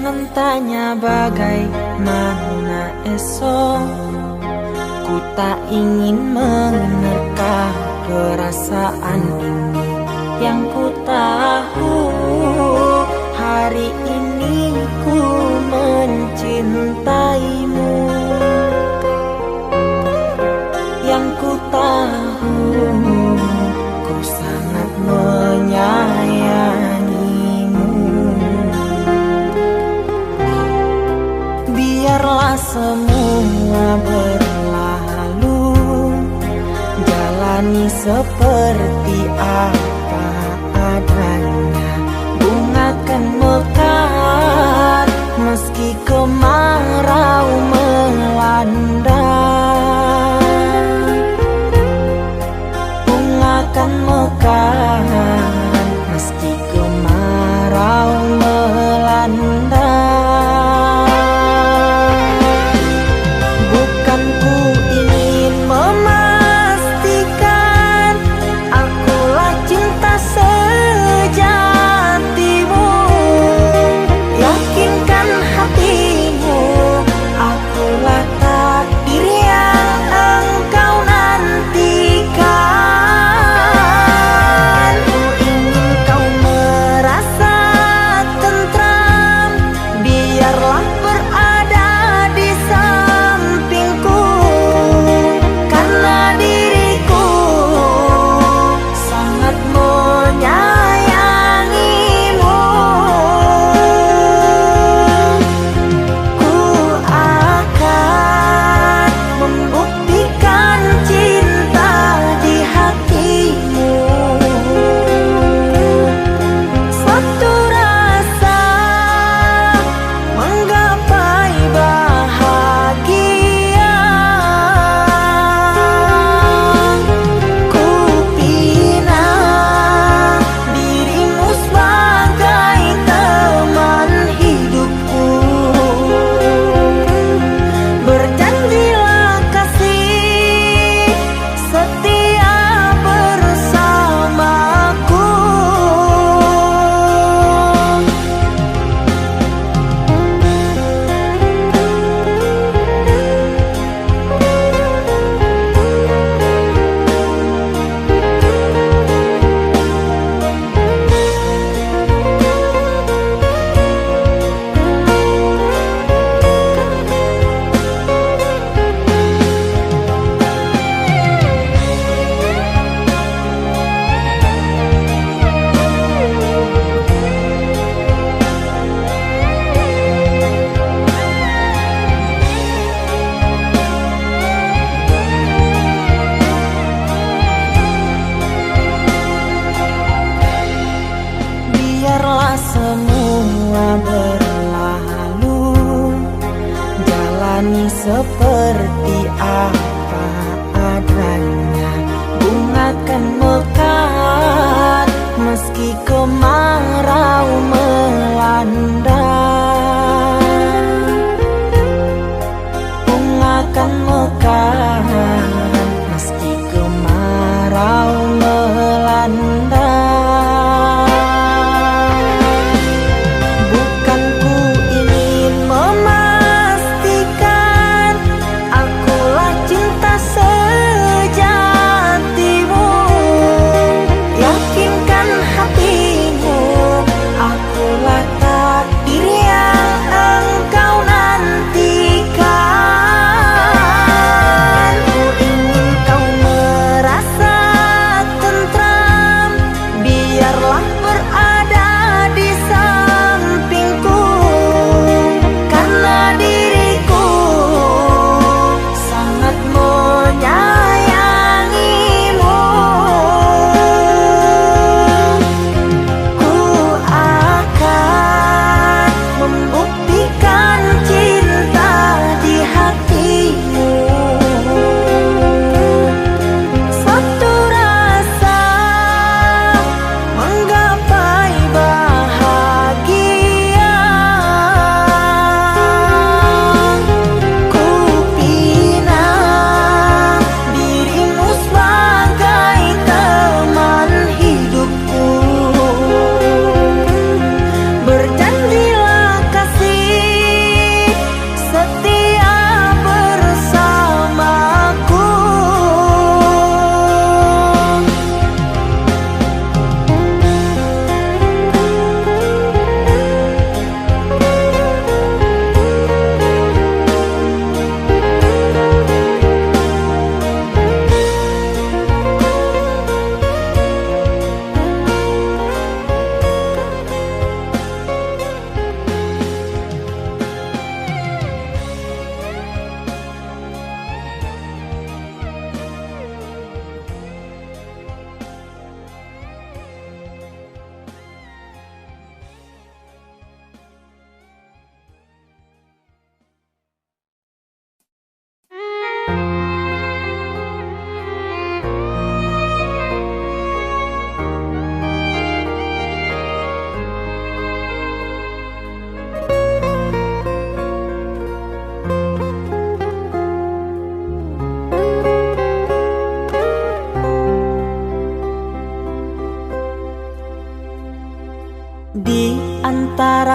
Jangan tanya bagaimana esok, ku tak ingin menerka perasaan ini. Yang ku tahu hari ini ku mencintaimu. Yang ku tahu ku sangat menyayangimu. Biarlah semua berlalu, jalani seperti apa adanya. Bunga kan mekar meski kemarau melanda. Bunga kan mekar meski kemarau melanda. Bukan ku ingin memastikan akulah cinta sejatimu. Yakinkan hatimu akulah takdir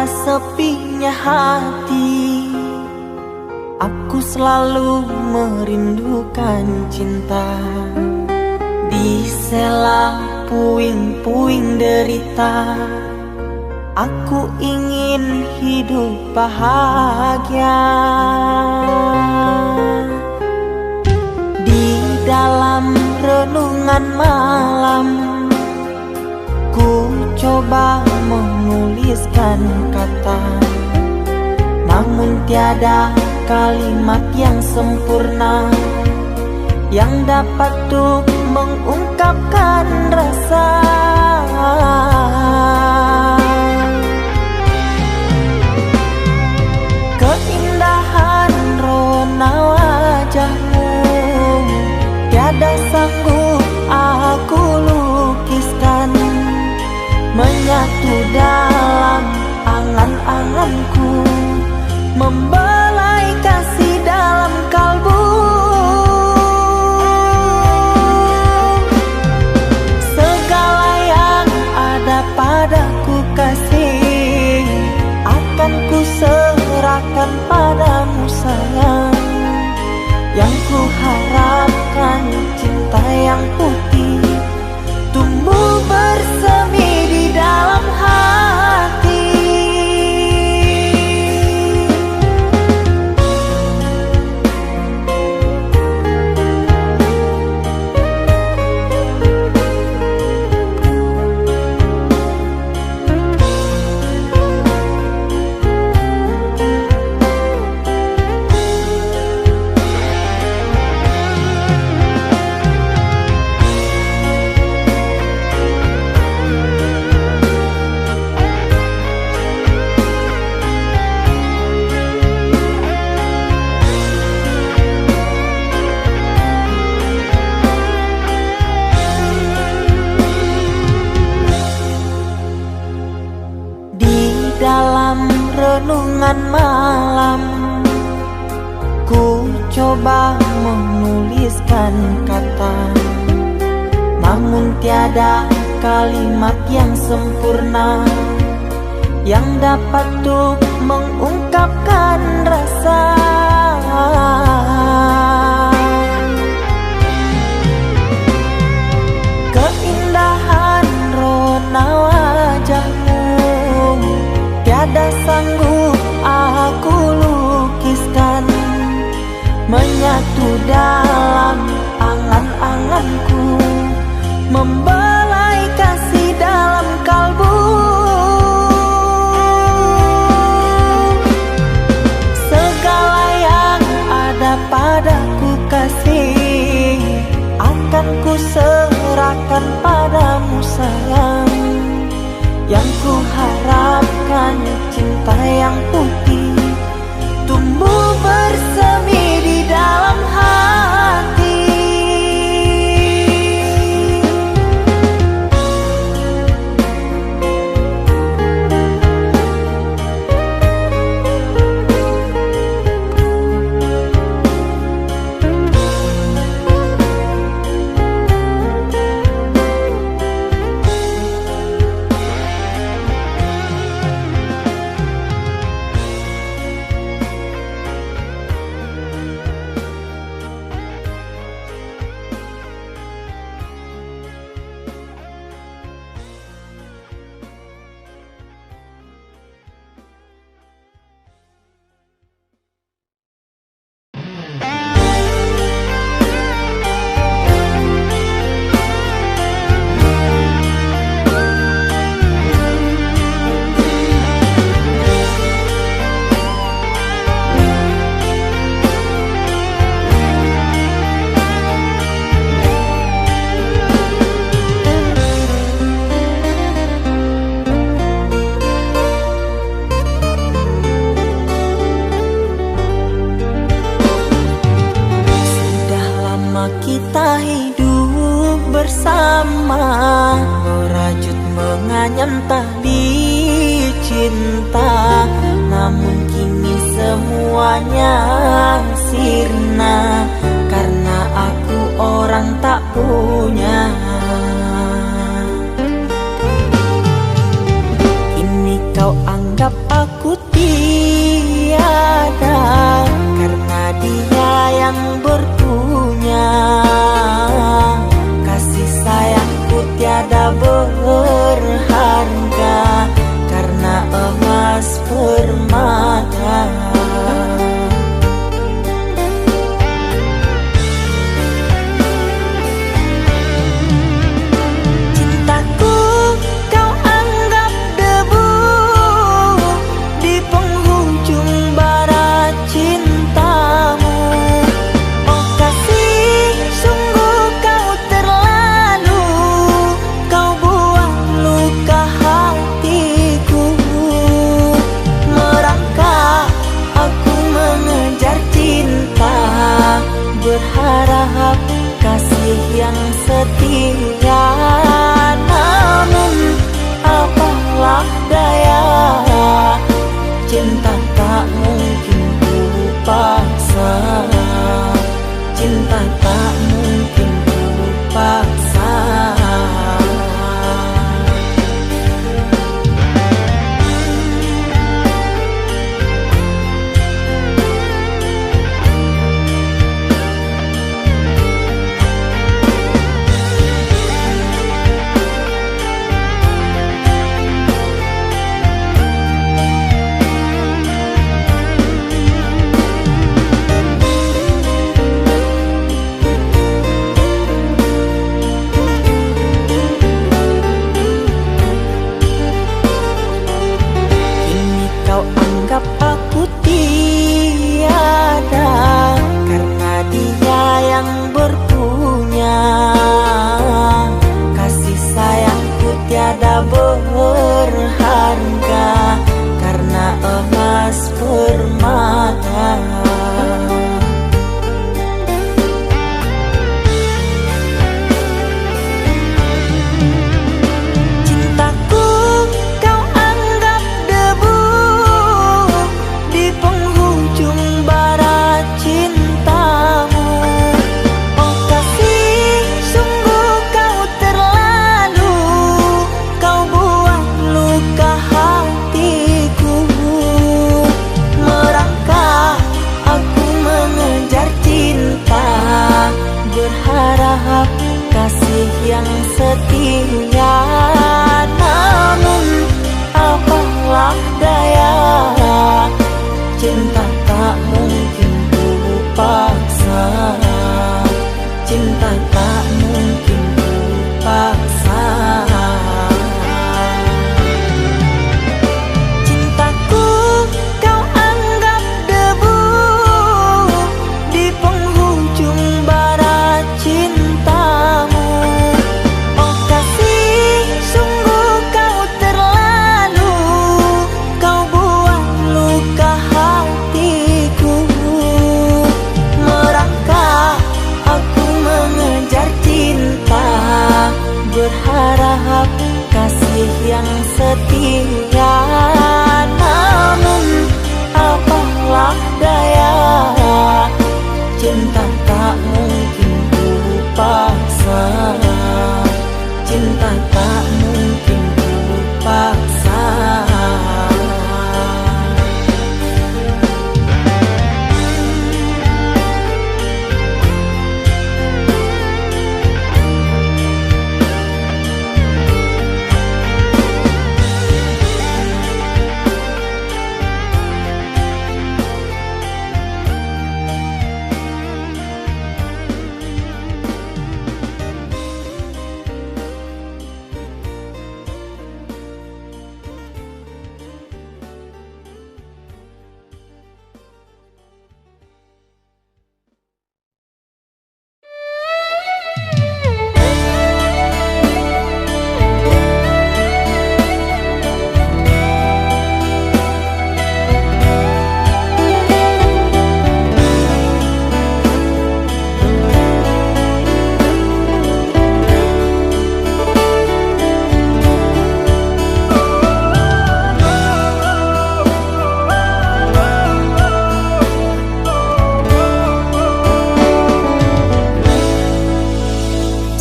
sepinya hati, aku selalu merindukan cinta. Di sela puing-puing derita, aku ingin hidup bahagia. Di dalam renungan malam, ku coba menuliskan kata, namun tiada kalimat yang sempurna yang dapat untuk mengungkapkan rasa. Keindahan rona wajahmu tiada sanggup aku lukiskan, menyatu dalam angan-anganku, membelai kasih dalam kalbu. Segala yang ada padaku kasih, akan ku serahkan padamu sayang. Yang ku harapkan cinta yang putih tumbuh bersemi di dalam hati. Dalam renungan malam, ku coba menuliskan kata, namun tiada kalimat yang sempurna yang dapat untuk mengungkapkan rasa. Keindahan rona wajahmu tiada sanggup aku lukiskan, menyatu dalam angan-anganku, membelai kasih dalam kalbu. Segala yang ada padaku kasih, akan ku serahkan padamu sayang. Yang ku harapkan cinta yang putih tumbuh bersemi di dalam hati. Kita hidup bersama, merajut menganyam tali cinta, namun kini semuanya sirna karena aku orang tak punya. Kini kau anggap aku yang setia. Namun apalah daya, cinta tak mungkin ku paksa. Cinta tak mungkin ku paksa. Aku tiada karena dia yang berpunya. Kasih sayangku tiada berharga karena emas permata. Berharap kasih yang setia. Namun apalah daya, cinta tak mungkin ku paksa. Cinta tak mungkin ku paksa. Cintaku kau anggap debu di penghujung barat cintamu. Oh kasih, sungguh kau terlalu, kau buat luka hatiku. Merangkak aku mengejar cinta, berharap kasih yang setia. Namun apalah daya, cinta tak mungkin ku paksa. Cinta tak mungkin ku paksa.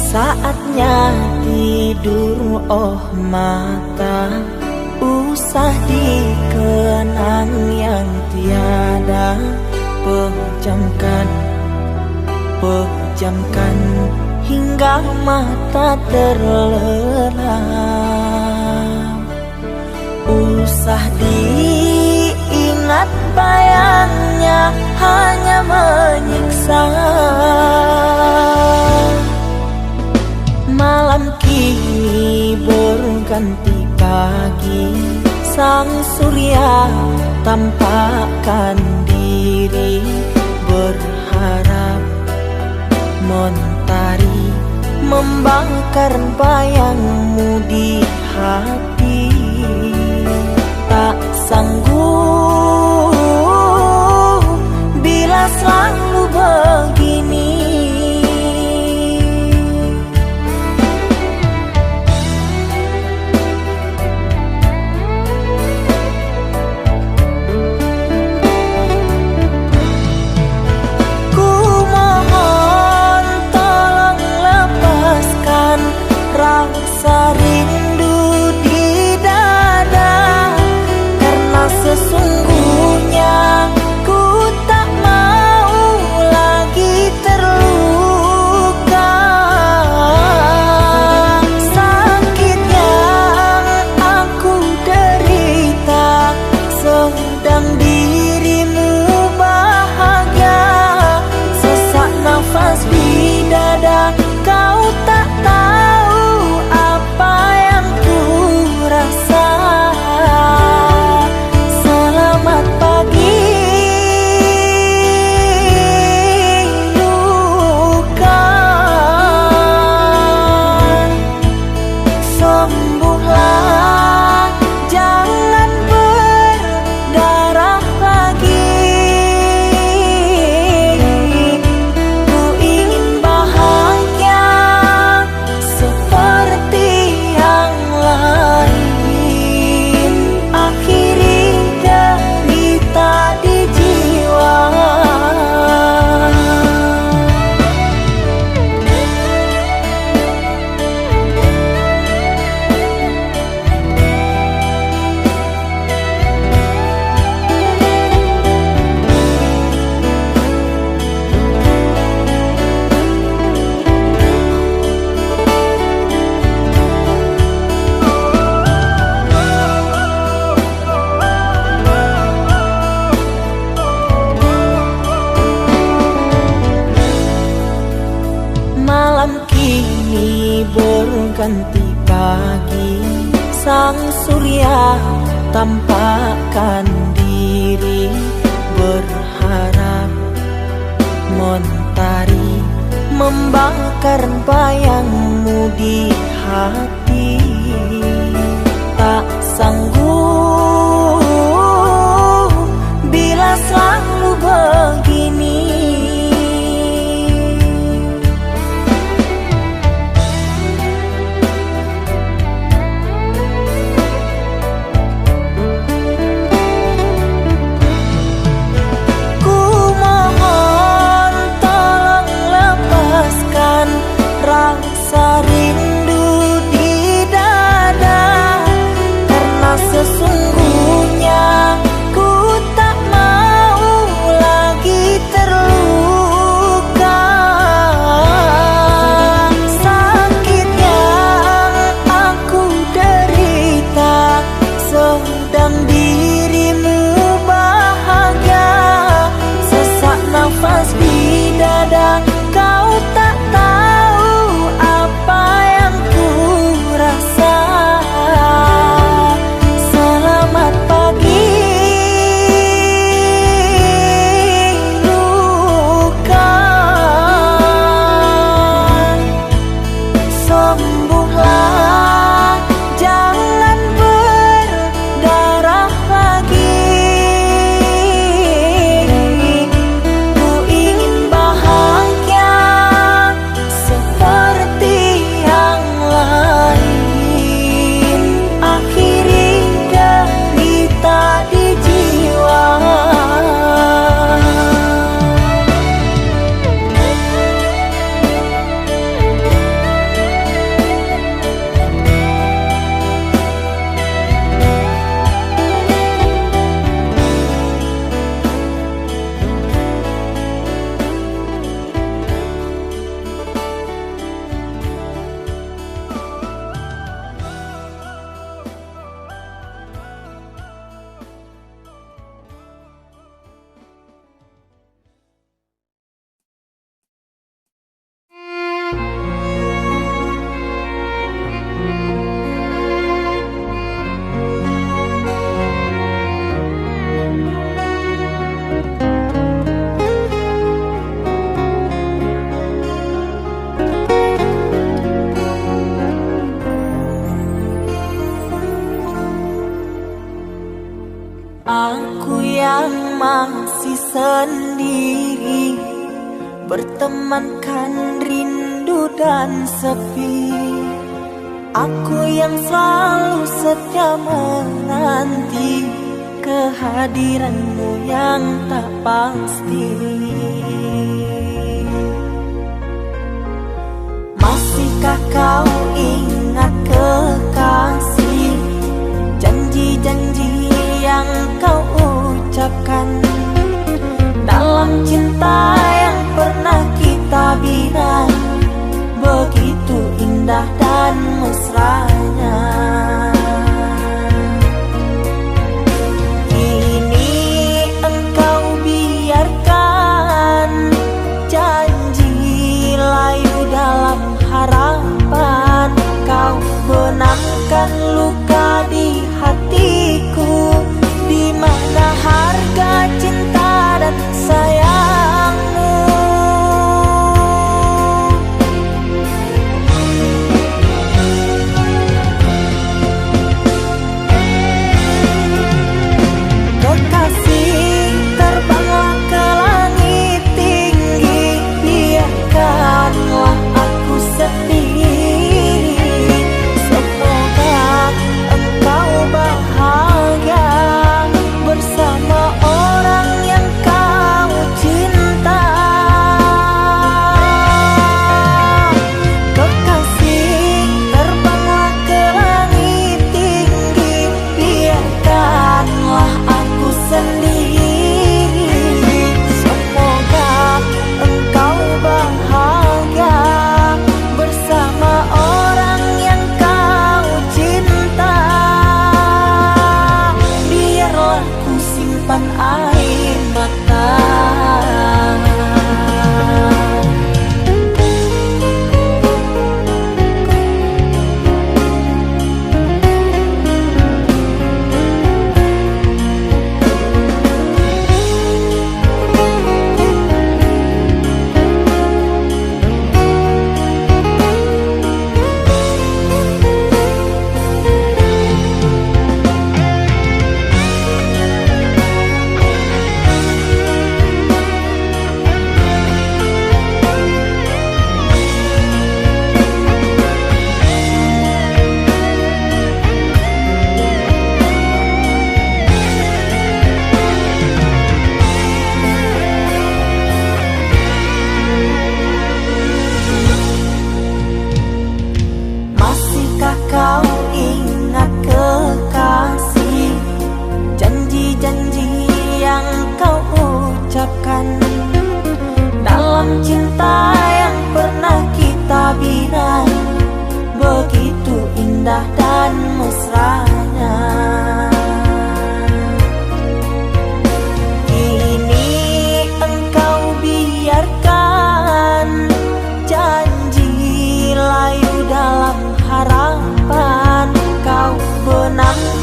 Saatnya tidur, oh mata, usah dikenang yang tiada. Pejamkan, pejamkan hingga mata terlelap. Usah diingat bayangnya, hanya menyiksa. Malam kini berganti pagi, sang surya tampakkan diri. Berharap mentari membakar bayangmu di hati. Tak sanggup bila selalu begini. ganti pagi, sang surya tampakkan diri, berharap mentari membakar bayangmu di hati. Tak sanggup bila selalu begini. Ku mohon tolong lepaskan rasa rindu di dada, karena sesungguhnya ku tak mau lagi terluka. Sakit yang aku derita, sedang dirimu bahagia. Sesak nafas di dada, kau tak tahu apa yang ku rasa. Selamat pagi luka, sembuhlah, jangan berdarah lagi. Ku ingin bahagia seperti yang lain, akhiri derita di jiwa. Aku yang masih sendiri, bertemankan rindu dan sepi. Aku yang selalu setia menanti kehadiranmu yang tak pasti. Masihkah kau ingat kekasih, janji-janji yang kau ucapkan dalam cinta yang pernah kita bina, begitu indah dan mesranya. Kini engkau biarkan janji layu dalam harapan, kau benamkan luka di hatiku, di mana harga cinta dan sayangmu. Kekasih, terbanglah ke langit tinggi, biarkanlah aku sendiri. Semoga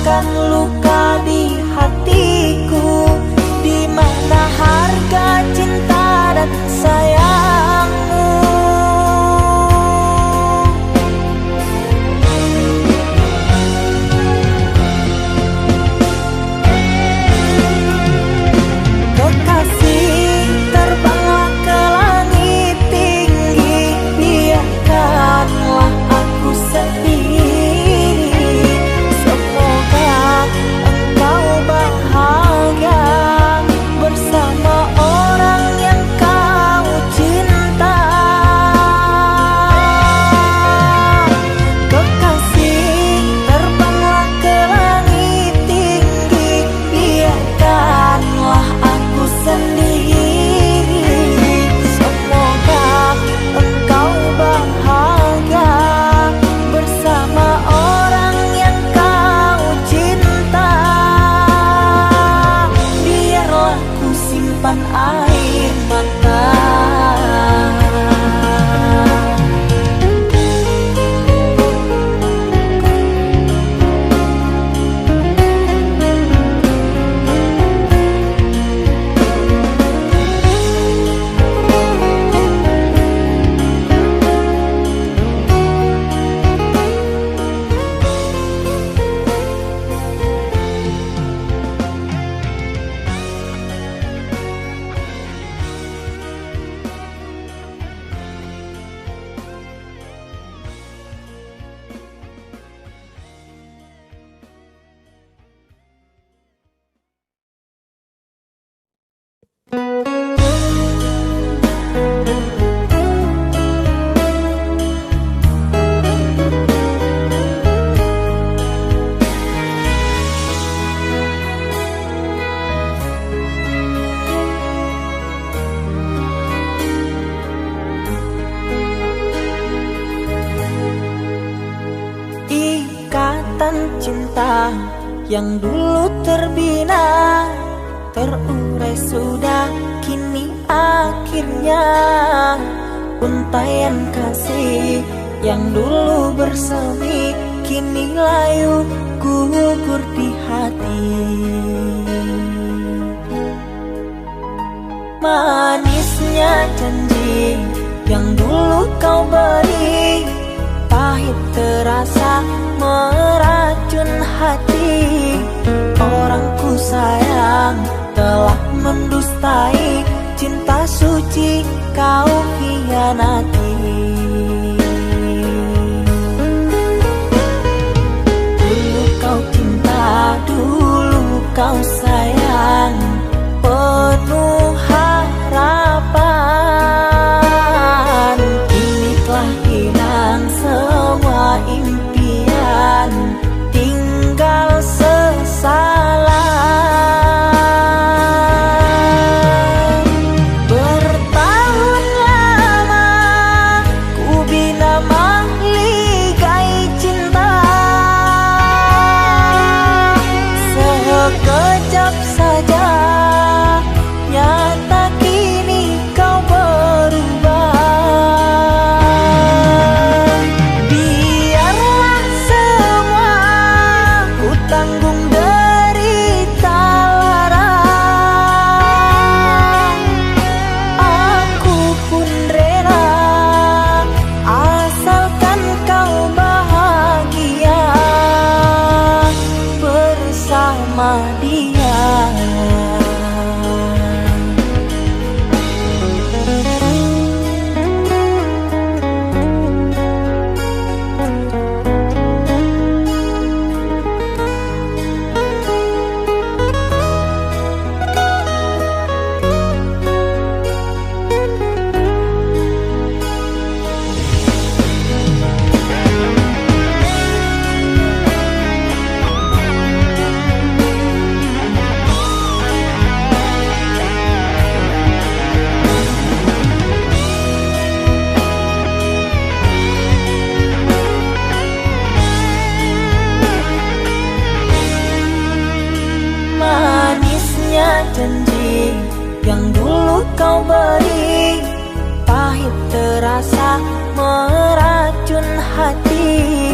sembuhkan luka di hatiku, di mana harga cinta dan sayangmu. Kekasih, terbanglah ke langit tinggi, biarkanlah aku sendiri. Semoga engkau bahagia bersama orang yang kau cinta. Kekasih, terbanglah ke langit tinggi, biarkanlah aku sendiri. Semoga engkau bahagia bersama orang yang kau cinta. Biarlah ku simpan air mata. Ikatan cinta yang dulu terbina, terurai sudah kini akhirnya. Untaian kasih yang dulu bersemi, kini layu gugur di hati. Manisnya janji yang dulu kau beri, pahit terasa meracun hati. Orang ku sayang telah mendustai, cinta suci kau hianati. Dulu kau cinta, dulu kau sayang, penuh harapan. Kini telah hilang semua impian, tinggal sesalan. Bertahun lama ku bina mahligai cinta, sekejap saja nyata kini kau berubah. Biarlah semua ku tanggung derita lara, aku pun rela asalkan kau bahagia bersama dia. Manisnya janji yang dulu kau beri, pahit terasa meracun hati.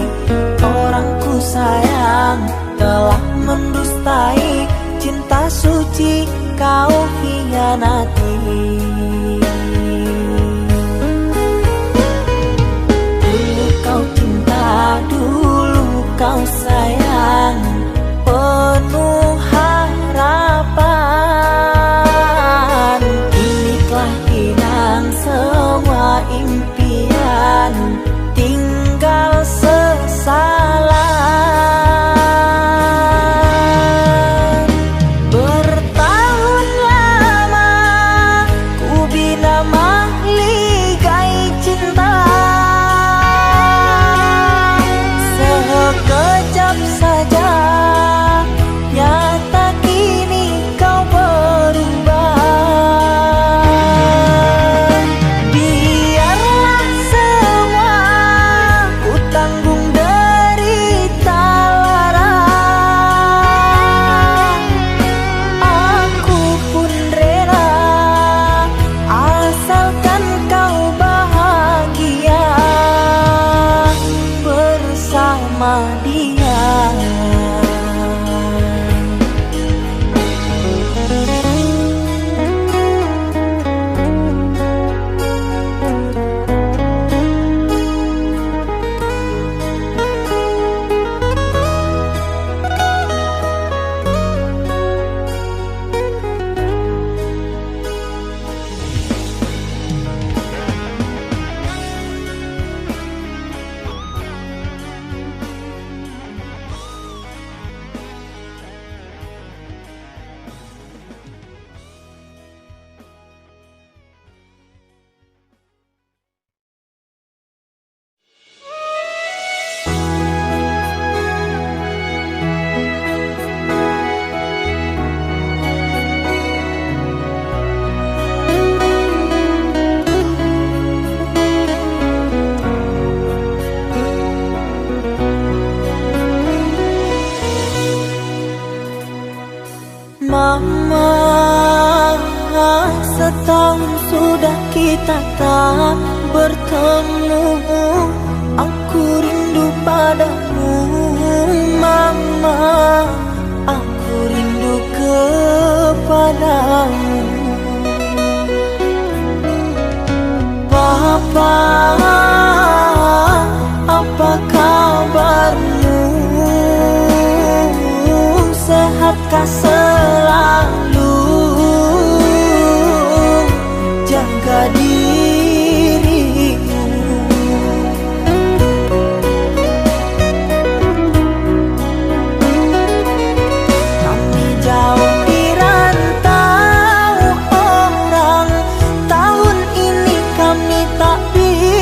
Orang ku sayang telah kau hianati. Dulu kau cinta, dulu kau sayang, penuh harapan. Kini telah hilang semua impian, tinggal sesalan. Bertahun lama ku bina mahligai cinta, sekejap saja nyata kini kau berubah. Biarlah semua ku tanggung derita lara, aku pun rela asalkan kau bahagia bersama dia. Mama, setahun sudah kita tak bertemu. Aku rindu padamu, Mama. Aku rindu kepadamu. Papa, apa kabarmu? Sehatkah selalu? Jaga dirimu. Kami jauh di rantau orang, tahun ini kami tak bisa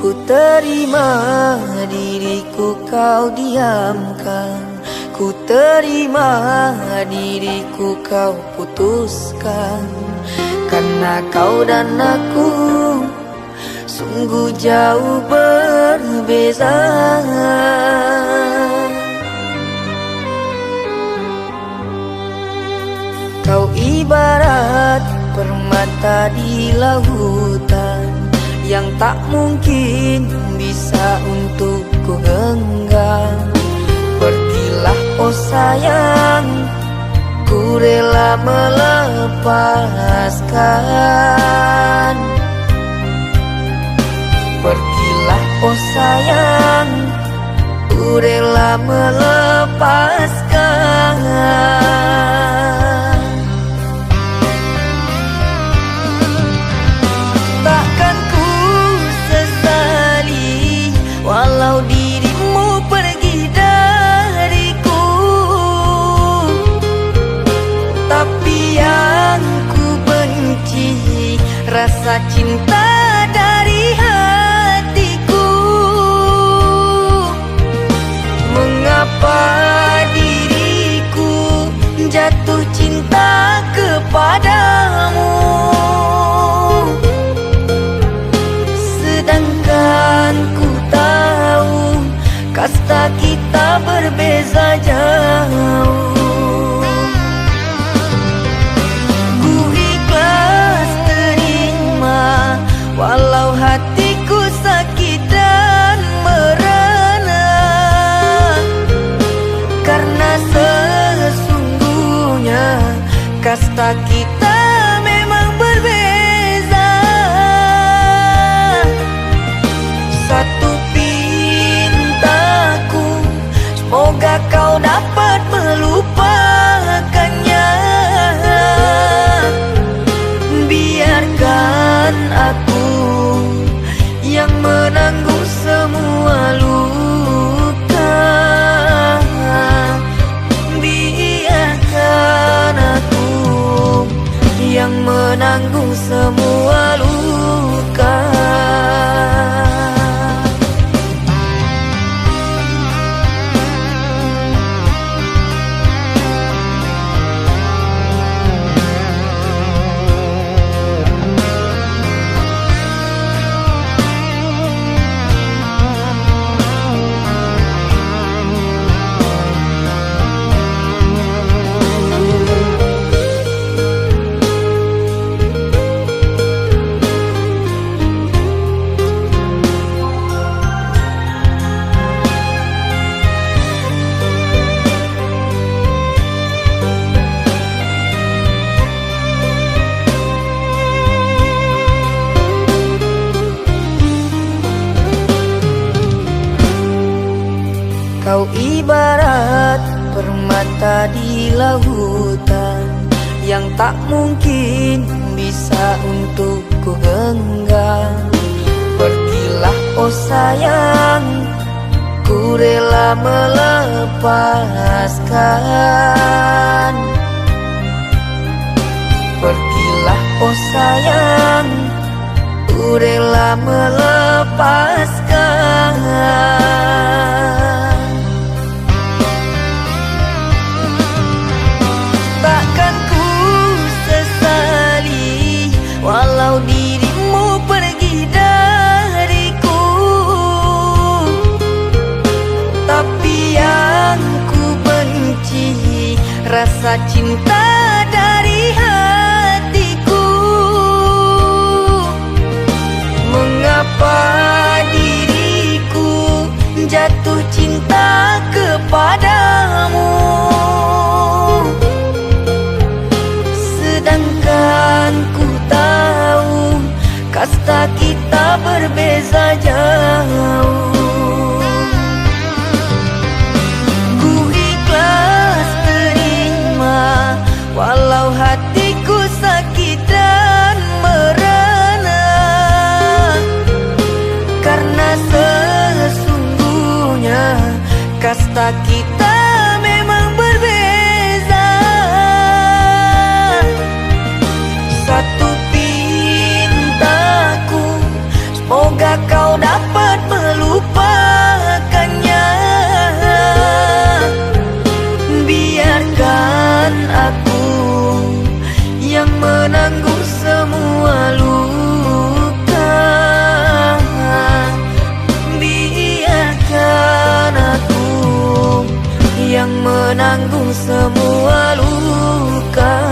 Ku terima diriku kau diamkan, ku terima diriku kau putuskan. Karena kau dan aku sungguh jauh berbeza. Kau ibarat permata di lautan yang tak mungkin bisa untuk ku genggam. Pergilah oh sayang, ku rela melepaskan. Pergilah oh sayang, ku rela melepaskan. Takkan ku sesali walau dirimu pergi dariku, tapi yang ku benci rasa cinta dari hatiku. Mengapa diriku jatuh cinta kepadamu, sedangkan ku tahu kasta kita berbeza jauh. Ku ikhlas terima walau hatiku sakit dan merana, karena sesungguhnya kasta kita memang berbeza. Satu pintaku, semoga kau dapat melupakannya. Biarkan aku yang menanggung semua luka. Biarkan aku yang menanggung semua luka. Kau ibarat permata di lautan yang tak mungkin bisa untuk ku genggam. Pergilah oh sayang, ku rela melepaskan. Pergilah oh sayang, ku rela melepaskan. Takkan ku sesali walau dirimu pergi dariku, tapi yang ku benci rasa cinta dari hatiku. Mengapa diriku jatuh cinta kepadamu, sedangkan ku tahu kasta kita berbeza jauh. Ku ikhlas terima Rasa kita memang berbeza. Satu pintaku, semoga kau dapat melupakannya. Biarkan aku yang menanggung semua luka. Biarkan aku yang menanggung semua luka.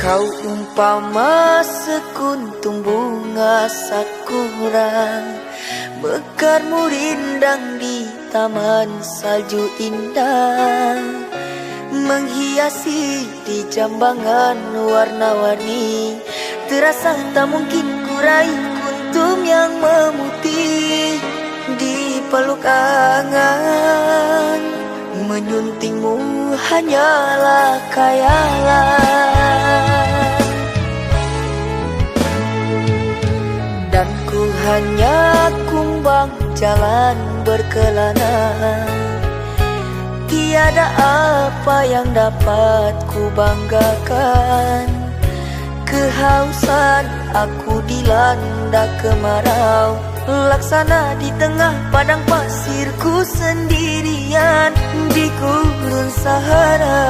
Kau umpama sekuntum bunga sakura, mekarmu rindang di taman salju indah, menghiasi di jambangan warna-warni. Terasa tak mungkin kurai kuntum yang memutih di peluk angan. Menyuntingmu hanyalah khayalan, dan ku hanya kumbang jalan berkelana. Tiada apa yang dapat ku banggakan. Kehausan aku dilanda kemarau, laksana di tengah padang pasirku sendirian di gurun Sahara.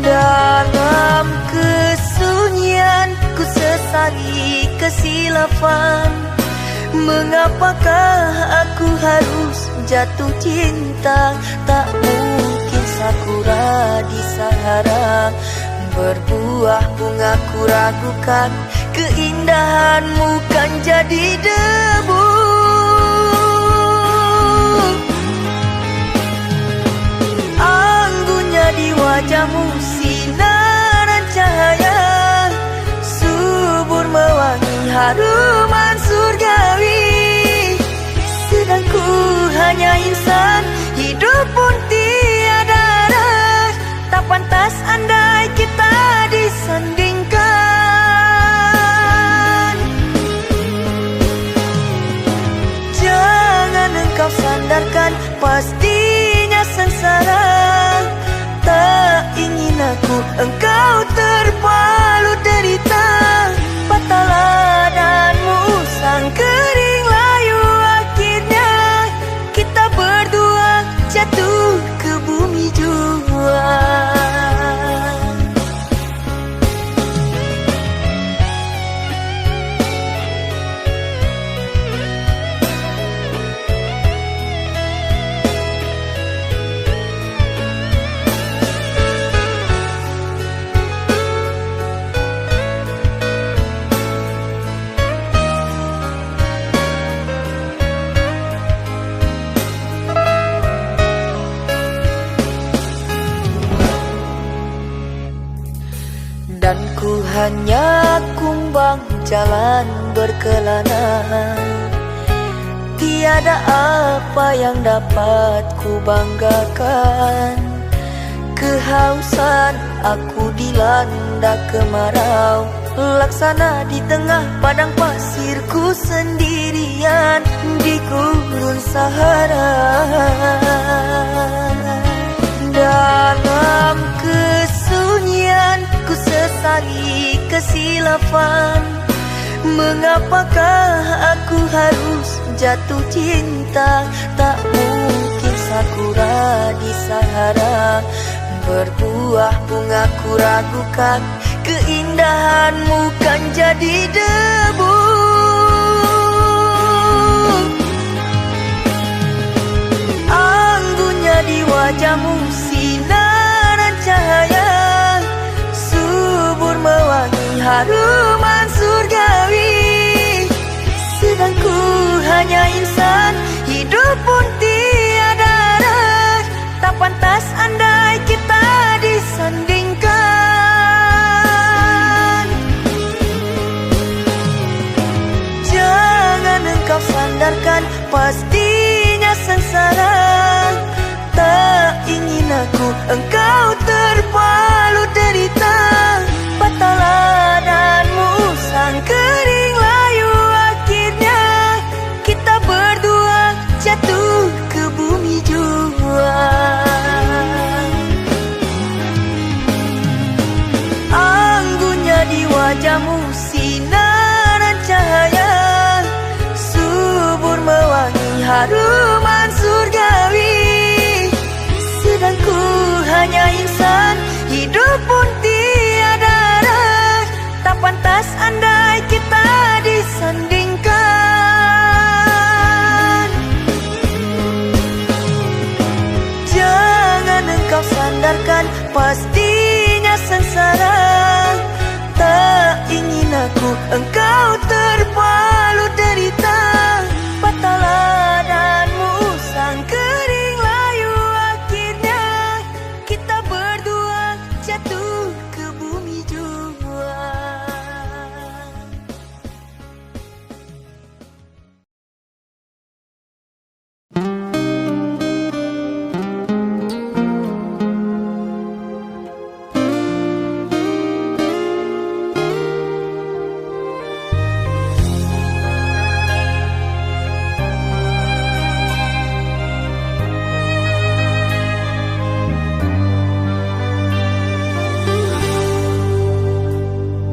Dalam kesunyian ku sesali kesilafan. Mengapakah aku harus jatuh cinta? Tak mungkin sakura di Sahara berbuah bunga, ku ragukan keindahanmu kan jadi debu. Anggunnya di wajahmu sinaran cahaya, subur mewangi haruman surgawi. Sedang ku hanya insan, hidup pun tiada arah. Tak pantas andai kita disandingkan. Jangan engkau sandarkan, pastinya sengsara. Tak ingin aku engkau terpalut derita. Patahlah dan musang kering layu, akhirnya kita dan ku hanya kumbang jalan berkelana. Tiada apa yang dapat ku banggakan. Kehausan aku dilanda kemarau, laksana di tengah padang pasirku sendirian di gurun Sahara. Dalam kesunyian ku sesali kesilafan. Mengapakah aku harus jatuh cinta? Tak mungkin sakura di Sahara berbuah bunga, ku ragukan keindahanmu kan jadi debu. Anggunnya di wajahmu sinaran cahaya, subur mewangi haruman surgawi. Sedang ku hanya insan, hidup pun tiada arah. Tak pantas andai kita disandingkan. Jangan engkau sandarkan, pastinya sengsara. Tak ingin aku engkau terpalu derita. Patahlah dan musang kering layu, akhirnya kita berdua jatuh ke bumi jua. Anggunnya di wajahmu sinaran cahaya, subur mewangi haruman surgawi. Sedang ku hanya insan, hidup pun tiada arah. Tak pantas andai kita disandingkan. Jangan engkau sandarkan, pastinya sengsara. Tak ingin aku engkau terpalu derita. Patahlah dan musang kering layu, akhirnya kita berdua jatuh ke bumi jua.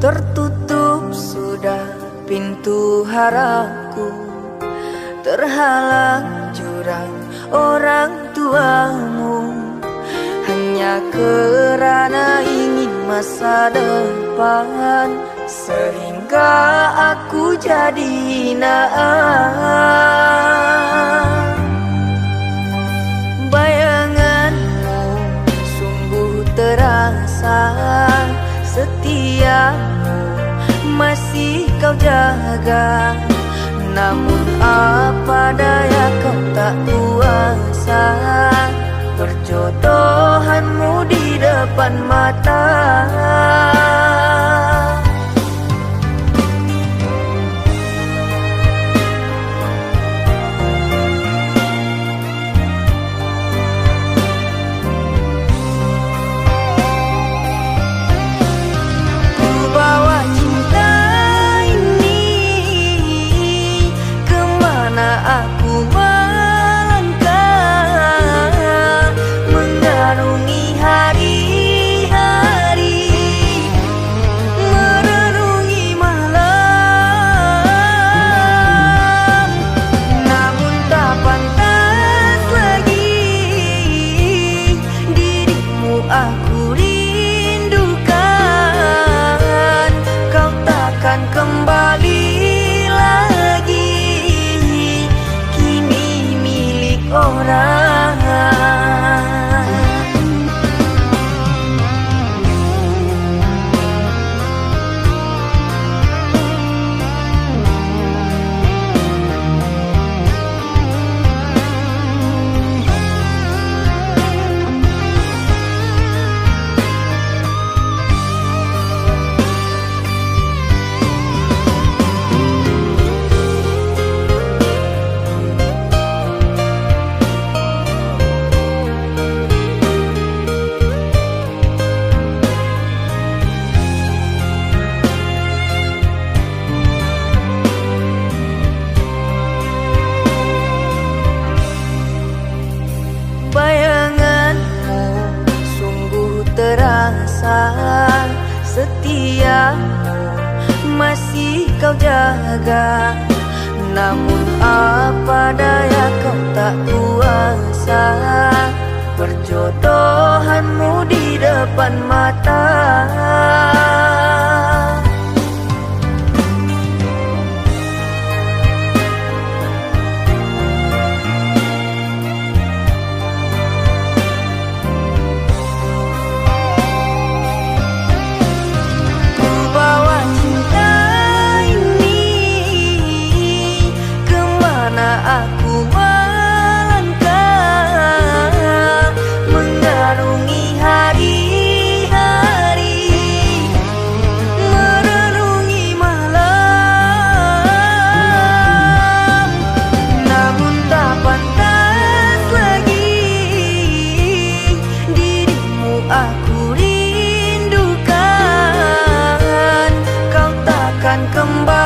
Tertutup sudah pintu haraku, terhalang jurang orang tuamu. Hanya kerana ingin masa depan, sehingga aku jadi hinaan. Bayanganmu sungguh terasa, setiamu masih kau jaga. Namun apa daya kau tak kuasa, perjodohanmu di depan mata. rasa setiamu masih kau jaga. Namun apa daya kau tak kuasa, perjodohanmu di depan mata. Ku bawa cinta ini kemana aku melangkah, mengarungi hari-hari, merenungi malam. Namun tak pantas lagi dirimu aku rindukan, kau takkan kembali